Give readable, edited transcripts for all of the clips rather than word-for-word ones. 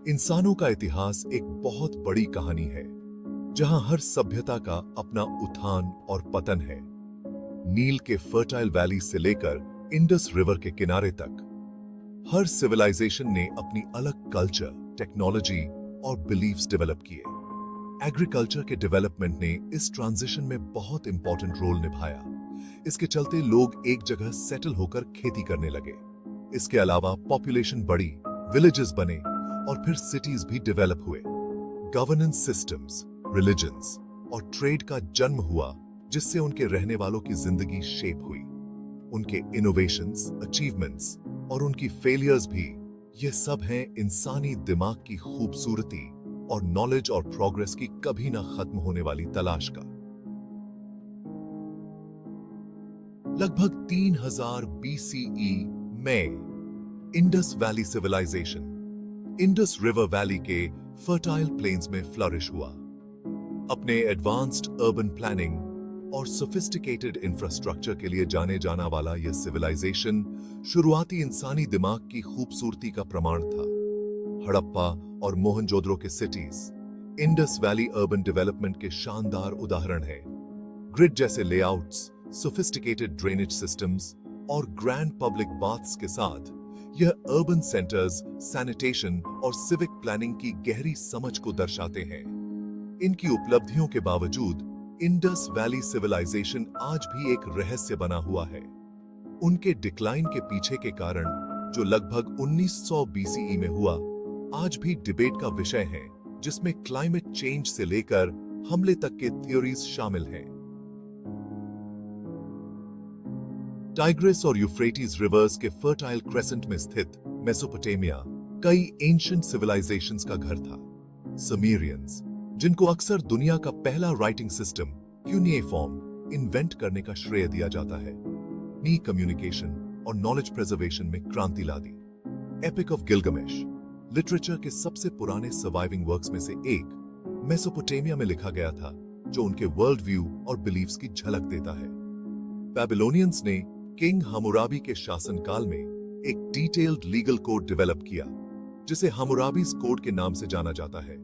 इंसानों का इतिहास एक बहुत बड़ी कहानी है, जहां हर सभ्यता का अपना उत्थान और पतन है। नील के फर्टाइल वैली से लेकर इंडस रिवर के किनारे तक हर सिविलाइजेशन ने अपनी अलग कल्चर, टेक्नोलॉजी और बिलीफ्स डेवलप किए। एग्रीकल्चर के डेवलपमेंट ने इस ट्रांजिशन में बहुत इंपॉर्टेंट रोल निभाया। इसके चलते लोग एक जगह सेटल होकर खेती करने लगे। इसके अलावा पॉपुलेशन बढ़ी, विलेजेस बने और फिर सिटीज भी डेवलप हुए। गवर्नेंस सिस्टम्स, रिलीजन्स और ट्रेड का जन्म हुआ, जिससे उनके रहने वालों की जिंदगी शेप हुई। उनके इनोवेशंस, अचीवमेंट्स और उनकी फेलियर्स भी, ये सब हैं इंसानी दिमाग की खूबसूरती और नॉलेज और प्रोग्रेस की कभी ना खत्म होने वाली तलाश का। लगभग 3000 BCE में Indus valley civilization Indus river valley के फर्टाइल प्लेन्स में फ्लरिश हुआ। अपने एडवांस्ड अर्बन प्लानिंग और सोफिस्टिकेटेड इंफ्रास्ट्रक्चर के लिए जाने जाना वाला यह सिविलाइजेशन शुरुआती इंसानी दिमाग की खूबसूरती का प्रमाण था। हड़प्पा और मोहनजोदड़ो के cities Indus valley urban development के शानदार उदाहरण हैं। ग्रिड जैसे लेआउट्स, सोफिस्टिकेटेड ड्रेनेज सिस्टम्स और ग्रैंड पब्लिक बाथ्स के साथ यह अर्बन सेंटर्स सैनिटेशन और सिविक प्लानिंग की गहरी समझ को दर्शाते हैं। इनकी उपलब्धियों के बावजूद इंडस वैली सिविलाइजेशन आज भी एक रहस्य बना हुआ है। उनके डिक्लाइन के पीछे के कारण, जो लगभग 1900 BCE में हुआ, आज भी डिबेट का विषय है, जिसमें क्लाइमेट चेंज से लेकर हमले तक के थ्योरीज शामिल हैं। टाइग्रिस और यूफ्रेटिस रिवर्स के फर्टाइल क्रेसेंट में स्थित मेसोपोटामिया कई एंशिएंट सिविलाइजेशंस का घर था। समीरियंस, जिनको अक्सर दुनिया का पहला राइटिंग सिस्टम क्यूनिएफॉर्म इन्वेंट करने का श्रेय दिया जाता है, नी कम्युनिकेशन और नॉलेज प्रिजर्वेशन में क्रांति ला दी। एपिक ऑफ गिलगमेश लिटरेचर के सबसे पुराने सर्वाइविंग वर्क्स में से एक मेसोपोटामिया में लिखा गया था, जो उनके वर्ल्ड व्यू और बिलीफ्स की झलक देता है। बैबिलोनियंस ने किंग हम्मुराबी के शासनकाल में एक डिटेल्ड लीगल कोड डेवलप किया, जिसे हम्मुराबीज कोड के नाम से जाना जाता है।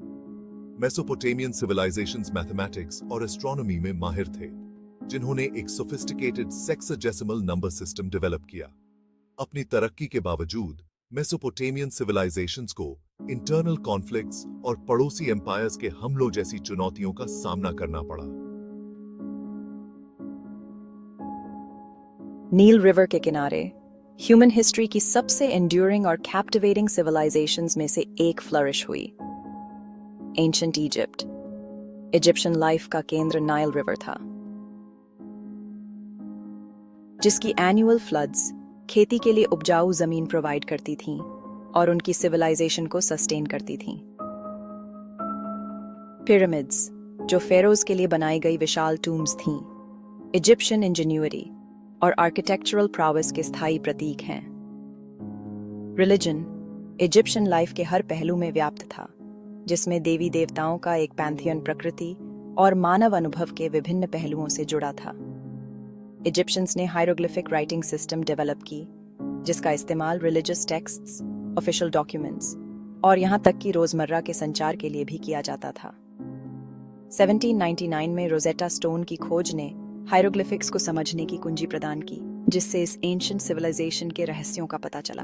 मेसोपोटामियन सिविलाइजेशंस मैथमेटिक्स और एस्ट्रोनॉमी में माहिर थे, जिन्होंने एक sophisticated sexagesimal number system develop किया। अपनी तरक्की के बावजूद मेसोपोटामियन सिविलाइजेशंस को इंटरनल कॉन्फ्लिक्ट्स और पड़ोसी एम्पायर्स के हमलों जैसी चुनौतियों का सामना करना पड़ा। नील रिवर के किनारे ह्यूमन हिस्ट्री की सबसे एंड्यूरिंग और कैप्टिवेटिंग सिविलाइजेशंस में से एक फ्लरिश हुई। एंशिएंट इजिप्ट, इजिप्शियन लाइफ का केंद्र नाइल रिवर था, जिसकी एनुअल फ्लड्स खेती के लिए उपजाऊ जमीन प्रोवाइड करती थीं और उनकी सिविलाइजेशन को सस्टेन करती थीं। पिरामिड्स, जो फेरोज के लिए बनाई गई विशाल टूम्स थीं, इजिप्शियन इंजीन्यूटी और आर्किटेक्चरल प्रावस के स्थायी प्रतीक हैं। रिलीजन इजिप्शियन लाइफ के हर पहलू में व्याप्त था, जिसमें देवी देवताओं का एक पैंथियन प्रकृति और मानव अनुभव के विभिन्न पहलुओं से जुड़ा था। इजिप्शियंस ने हायरोग्लिफिक राइटिंग सिस्टम डेवलप की, जिसका इस्तेमाल रिलीजियस टेक्स्ट्स, ऑफिशियल डॉक्यूमेंट्स और यहां तक कि रोजमर्रा के संचार के लिए भी किया जाता था। 1799 में रोजेटा स्टोन की खोज ने हायरोग्लिफिक्स को समझने की कुंजी प्रदान की, जिससे इस एंशिएंट सिविलाइजेशन के रहस्यों का पता चला।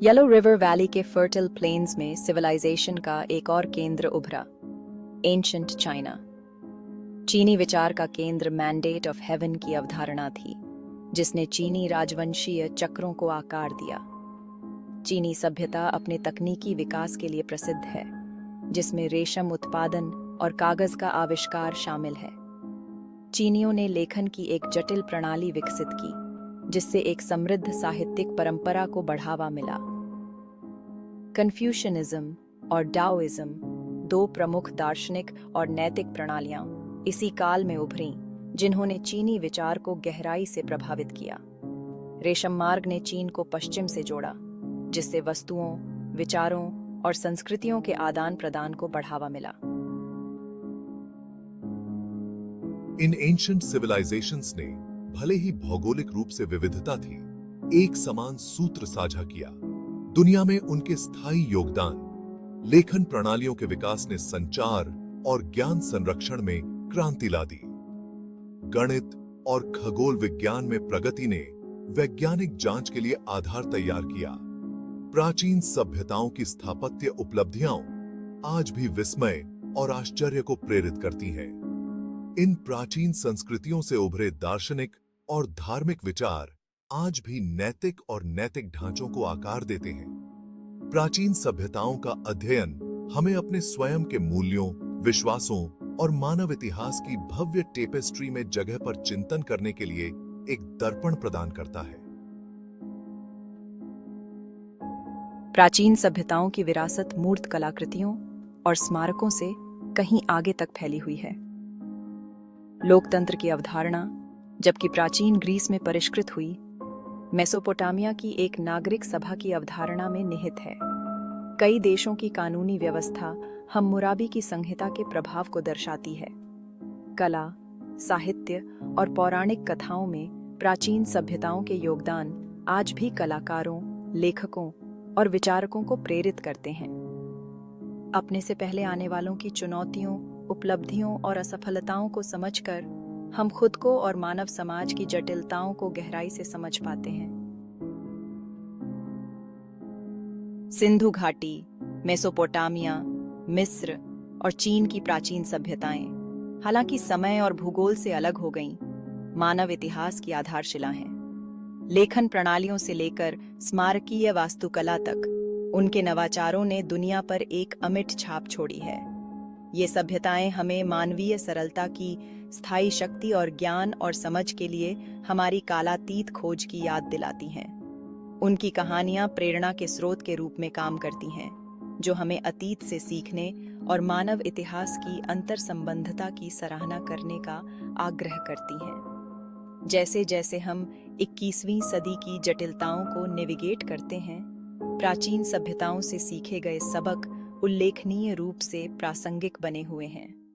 येलो रिवर वैली के फर्टाइल प्लेन्स में सिविलाइजेशन का एक और केंद्र उभरा, एंशिएंट चाइना। चीनी विचार का केंद्र मैंडेट ऑफ हेवन की अवधारणा थी, जिसने चीनी राजवंशीय चक्रों को आकार दिया। चीनी सभ्यता अपने तकनीकी विकास के लिए प्रसिद्ध है, जिसमें रेशम उत्पादन और कागज का आविष्कार शामिल है। चीनियों ने लेखन की एक जटिल प्रणाली विकसित की, जिससे एक समृद्ध साहित्यिक परंपरा को बढ़ावा मिला। कन्फ्यूशनिज्म और डाओइज्म, दो प्रमुख दार्शनिक और नैतिक प्रणालियां, इसी काल में उभरीं, जिन्होंने चीनी विचार को गहराई से प्रभावित किया। रेशम मार्ग ने चीन को पश्चिम से जोड़ा, जिससे वस्तुओं, विचारों और संस्कृतियों के आदान प्रदान को बढ़ावा मिला। इन एंशिएंट सिविलाइजेशंस ने, भले ही भौगोलिक रूप से विविधता थी, एक समान सूत्र साझा किया, दुनिया में उनके स्थायी योगदान, लेखन प्रणालियों के विकास ने संचार और ज्ञान संरक्षण में क्रांति ला दी। गणित और खगोल विज्ञान में प्रगति ने वैज्ञानिक जांच के लिए आधार तैयार किया। प्राचीन सभ्यताओं की स्थापत्य उपलब्धियां आज भी विस्मय और आश्चर्य को प्रेरित करती हैं। इन प्राचीन संस्कृतियों से उभरे दार्शनिक और धार्मिक विचार आज भी नैतिक और नैतिक ढांचों को आकार देते हैं। प्राचीन सभ्यताओं का अध्ययन हमें अपने स्वयं के मूल्यों, विश्वासों और मानव इतिहास की भव्य टेपेस्ट्री में जगह पर चिंतन करने के लिए एक दर्पण प्रदान करता है। प्राचीन सभ्यताओं की विरासत मूर्त कलाकृतियों और स्मारकों से कहीं आगे तक फैली हुई है। लोकतंत्र की अवधारणा जबकि प्राचीन ग्रीस में परिष्कृत हुई, मेसोपोटामिया की एक नागरिक सभा की अवधारणा में निहित है। कई देशों की कानूनी व्यवस्था हम्मुराबी की संहिता के प्रभाव को दर्शाती है। कला, साहित्य और पौराणिक कथाओं में प्राचीन सभ्यताओं के योगदान आज भी कलाकारों, लेखकों और विचारकों को प्रेरित करते हैं। अपने से पहले आने वालों की चुनौतियों, उपलब्धियों और असफलताओं को समझकर हम खुद को और मानव समाज की जटिलताओं को गहराई से समझ पाते हैं। सिंधु घाटी, मेसोपोटामिया, मिस्र और चीन की प्राचीन सभ्यताएं हालांकि समय और भूगोल से अलग हो गईं, मानव इतिहास की आधारशिला हैं। लेखन प्रणालियों से लेकर स्मारकीय वास्तुकला तक उनके नवाचारों ने दुनिया पर एक अमिट छाप छोड़ी है। ये सभ्यताएं हमें मानवीय सरलता की स्थायी शक्ति और ज्ञान और समझ के लिए हमारी कालातीत खोज की याद दिलाती हैं। उनकी कहानियां प्रेरणा के स्रोत के रूप में काम करती हैं, जो हमें अतीत से सीखने और मानव इतिहास की अंतर संबंधता की सराहना करने का आग्रह करती हैं। जैसे जैसे हम 21वीं सदी की जटिलताओं को नेविगेट करते हैं, प्राचीन सभ्यताओं से सीखे गए सबक उल्लेखनीय रूप से प्रासंगिक बने हुए हैं।